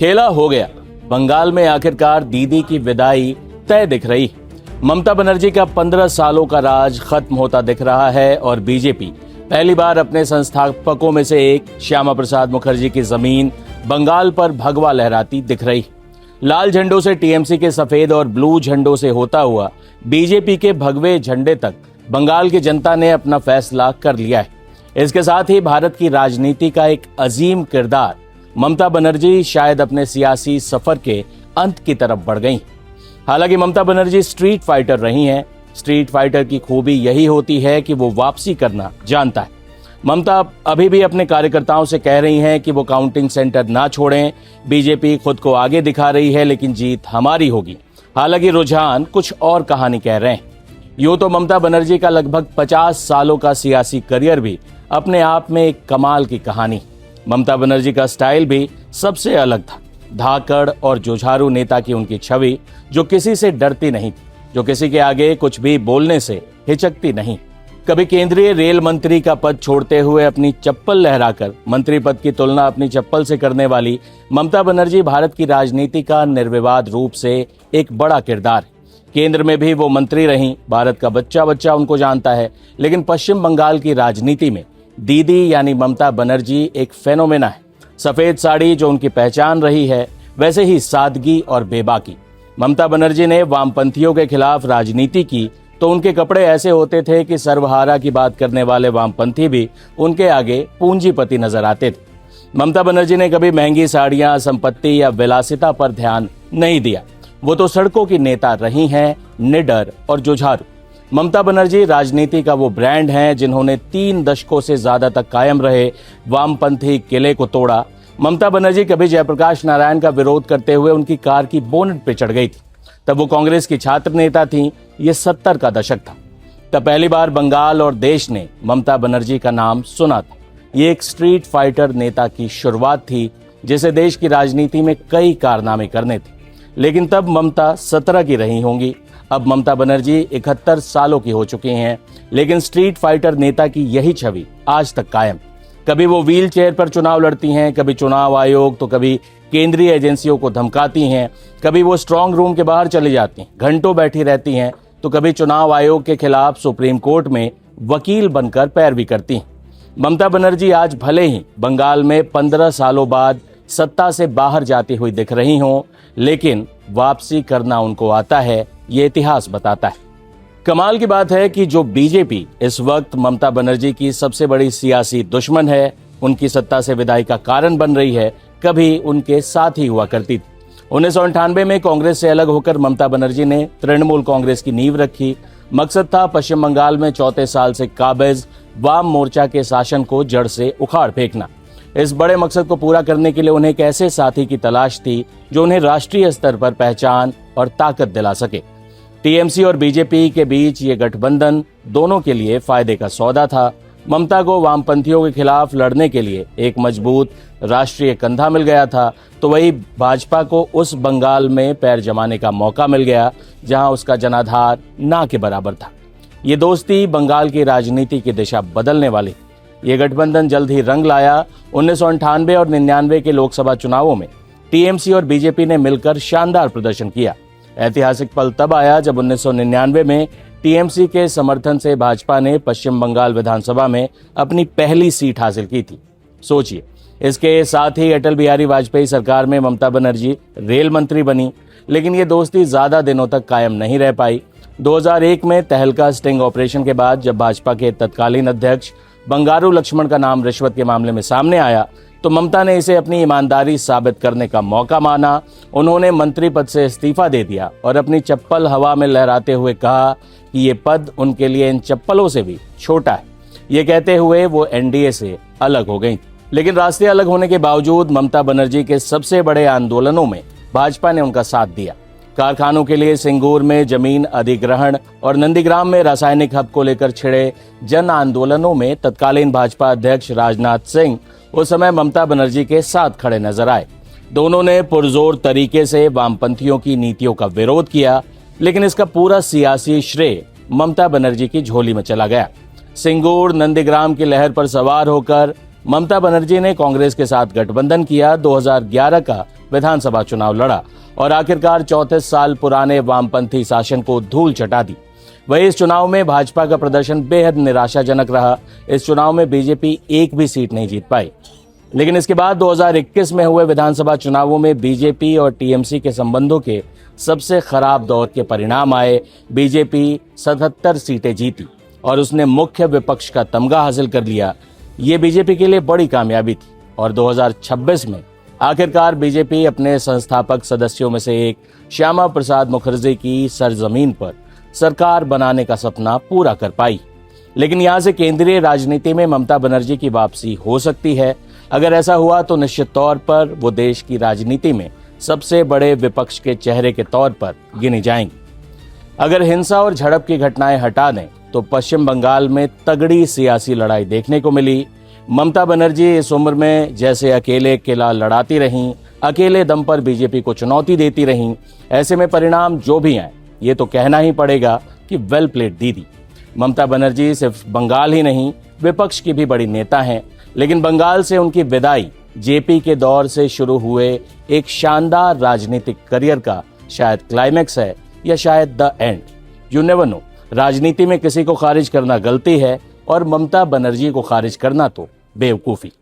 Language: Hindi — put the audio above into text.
खेला हो गया। बंगाल में आखिरकार दीदी की विदाई तय दिख रही। ममता बनर्जी का 15 सालों का राज खत्म होता दिख रहा है और बीजेपी पहली बार अपने संस्थापकों में से एक श्यामा प्रसाद मुखर्जी की जमीन बंगाल पर भगवा लहराती दिख रही। लाल झंडों से टीएमसी के सफेद और ब्लू झंडों से होता हुआ बीजेपी के भगवे झंडे तक बंगाल की जनता ने अपना फैसला कर लिया है। इसके साथ ही भारत की राजनीति का एक अजीम किरदार ममता बनर्जी शायद अपने सियासी सफर के अंत की तरफ बढ़ गईं। हालांकि ममता बनर्जी स्ट्रीट फाइटर रही हैं। स्ट्रीट फाइटर की खूबी यही होती है कि वो वापसी करना जानता है। ममता अभी भी अपने कार्यकर्ताओं से कह रही हैं कि वो काउंटिंग सेंटर ना छोड़ें। बीजेपी खुद को आगे दिखा रही है, लेकिन जीत हमारी होगी। हालांकि रुझान कुछ और कहानी कह रहे हैं। यूं तो ममता बनर्जी का लगभग 50 सालों का सियासी करियर भी अपने आप में एक कमाल की कहानी। ममता बनर्जी का स्टाइल भी सबसे अलग था। धाकड़ और जुझारू नेता की उनकी छवि, जो किसी से डरती नहीं, जो किसी के आगे कुछ भी बोलने से हिचकती नहीं। कभी केंद्रीय रेल मंत्री का पद छोड़ते हुए अपनी चप्पल लहराकर मंत्री पद की तुलना अपनी चप्पल से करने वाली ममता बनर्जी भारत की राजनीति का निर्विवाद रूप से एक बड़ा किरदार है। केंद्र में भी वो मंत्री रहीं। भारत का बच्चा बच्चा उनको जानता है। लेकिन पश्चिम बंगाल की राजनीति में दीदी यानी ममता बनर्जी एक फेनोमेना है। सफेद साड़ी जो उनकी पहचान रही है, वैसे ही सादगी और बेबाकी। ममता बनर्जी ने वामपंथियों के खिलाफ राजनीति की तो उनके कपड़े ऐसे होते थे कि सर्वहारा की बात करने वाले वामपंथी भी उनके आगे पूंजीपति नजर आते थे। ममता बनर्जी ने कभी महंगी साड़ियां, संपत्ति या विलासिता पर ध्यान नहीं दिया। वो तो सड़कों की नेता रही हैं, निडर और जुझारू। ममता बनर्जी राजनीति का वो ब्रांड हैं जिन्होंने 3 दशकों से ज्यादा तक कायम रहे वामपंथी किले को तोड़ा। ममता बनर्जी कभी जयप्रकाश नारायण का विरोध करते हुए उनकी कार की बोनट पे चढ़ गई थी। तब वो कांग्रेस की छात्र नेता थीं। ये 70 का दशक था। तब पहली बार बंगाल और देश ने ममता बनर्जी का नाम सुना था। ये एक स्ट्रीट फाइटर नेता की शुरुआत थी जिसे देश की राजनीति में कई कारनामे करने थे। लेकिन तब ममता 17 की रही होंगी। अब ममता बनर्जी 71 सालों की हो चुकी हैं, लेकिन स्ट्रीट फाइटर नेता की यही छवि आज तक कायम। कभी वो व्हील चेयर पर चुनाव लड़ती हैं, कभी चुनाव आयोग, तो कभी केंद्रीय एजेंसियों को धमकाती हैं। कभी वो स्ट्रांग रूम के बाहर चली जाती हैं, घंटों बैठी रहती हैं, तो कभी चुनाव आयोग के खिलाफ सुप्रीम कोर्ट में वकील बनकर पैरवी करती हैं। ममता बनर्जी आज भले ही बंगाल में 15 सालों बाद सत्ता से बाहर जाती हुई दिख रही हों, लेकिन वापसी करना उनको आता है, ये इतिहास बताता है। कमाल की बात है कि जो बीजेपी इस वक्त ममता बनर्जी की सबसे बड़ी सियासी दुश्मन है, उनकी सत्ता से विदाई का कारण बन रही है, कभी उनके साथ ही हुआ करती थी। 1998 में कांग्रेस से अलग होकर ममता बनर्जी ने तृणमूल कांग्रेस की नींव रखी। मकसद था पश्चिम बंगाल में 34 साल से काबिज वाम मोर्चा के शासन को जड़ से उखाड़ फेंकना। इस बड़े मकसद को पूरा करने के लिए उन्हें एक ऐसे साथी की तलाश थी जो उन्हें राष्ट्रीय स्तर पर पहचान और ताकत दिला सके। टीएमसी और बीजेपी के बीच ये गठबंधन दोनों के लिए फायदे का सौदा था। ममता को वामपंथियों के खिलाफ लड़ने के लिए एक मजबूत राष्ट्रीय कंधा मिल गया था, तो वही भाजपा को उस बंगाल में पैर जमाने का मौका मिल गया जहां उसका जनाधार ना के बराबर था। ये दोस्ती बंगाल की राजनीति की दिशा बदलने वाली। ये गठबंधन जल्द ही रंग लाया। 1998 और 99 के लोकसभा चुनावों में टीएमसी और बीजेपी ने मिलकर शानदार प्रदर्शन किया। ऐतिहासिक पल तब आया जब 1999 में टीएमसी के समर्थन से भाजपा ने पश्चिम बंगाल विधानसभा में अपनी पहली सीट हासिल की थी। सोचिए, इसके साथ ही अटल बिहारी वाजपेयी सरकार में ममता बनर्जी रेल मंत्री बनी। लेकिन ये दोस्ती ज्यादा दिनों तक कायम नहीं रह पाई। 2001 में तहलका स्टिंग ऑपरेशन के बाद जब भाजपा के तत्कालीन अध्यक्ष बंगारू लक्ष्मण का नाम रिश्वत के मामले में सामने आया, तो ममता ने इसे अपनी ईमानदारी साबित करने का मौका माना। उन्होंने मंत्री पद से इस्तीफा दे दिया और अपनी चप्पल हवा में लहराते हुए कहा कि ये पद उनके लिए इन चप्पलों से भी छोटा है। ये कहते हुए वो एनडीए से अलग हो गई। लेकिन रास्ते अलग होने के बावजूद ममता बनर्जी के सबसे बड़े आंदोलनों में भाजपा ने उनका साथ दिया। कारखानों के लिए सिंगूर में जमीन अधिग्रहण और नंदीग्राम में रासायनिक हब को लेकर छिड़े जन आंदोलनों में तत्कालीन भाजपा अध्यक्ष राजनाथ सिंह उस समय ममता बनर्जी के साथ खड़े नजर आए। दोनों ने पुरजोर तरीके से वामपंथियों की नीतियों का विरोध किया, लेकिन इसका पूरा सियासी श्रेय ममता बनर्जी की झोली में चला गया। सिंगूर नंदीग्राम की लहर पर सवार होकर ममता बनर्जी ने कांग्रेस के साथ गठबंधन किया, 2011 का विधानसभा चुनाव लड़ा और आखिरकार 34 साल पुराने वामपंथी शासन को धूल चटा दी। वही इस चुनाव में भाजपा का प्रदर्शन बेहद निराशाजनक रहा। इस चुनाव में बीजेपी एक भी सीट नहीं जीत पाई। लेकिन इसके बाद 2021 में हुए विधानसभा चुनावों में बीजेपी और टीएमसी के संबंधों के सबसे खराब दौर के परिणाम आए। बीजेपी 77 सीटें जीती और उसने मुख्य विपक्ष का तमगा हासिल कर लिया। ये बीजेपी के लिए बड़ी कामयाबी थी और 2026 में आखिरकार बीजेपी अपने संस्थापक सदस्यों में से एक श्यामा प्रसाद मुखर्जी की सरजमीन पर सरकार बनाने का सपना पूरा कर पाई। लेकिन यहां से केंद्रीय राजनीति में ममता बनर्जी की वापसी हो सकती है। अगर ऐसा हुआ तो निश्चित तौर पर वो देश की राजनीति में सबसे बड़े विपक्ष के चेहरे के तौर पर गिनी जाएंगी। अगर हिंसा और झड़प की घटनाएं हटा दें तो पश्चिम बंगाल में तगड़ी सियासी लड़ाई देखने को मिली। ममता बनर्जी इस उम्र में जैसे अकेले किला लड़ाती रहीं, अकेले दम पर बीजेपी को चुनौती देती रहीं। ऐसे में परिणाम जो भी आए, ये तो कहना ही पड़ेगा कि वेल प्लेड दीदी। ममता बनर्जी सिर्फ बंगाल ही नहीं, विपक्ष की भी बड़ी नेता हैं। लेकिन बंगाल से उनकी विदाई जेपी के दौर से शुरू हुए एक शानदार राजनीतिक करियर का शायद क्लाइमैक्स है या शायद the end. You never know. राजनीति में किसी को खारिज करना गलती है और ममता बनर्जी को खारिज करना तो बेवकूफी।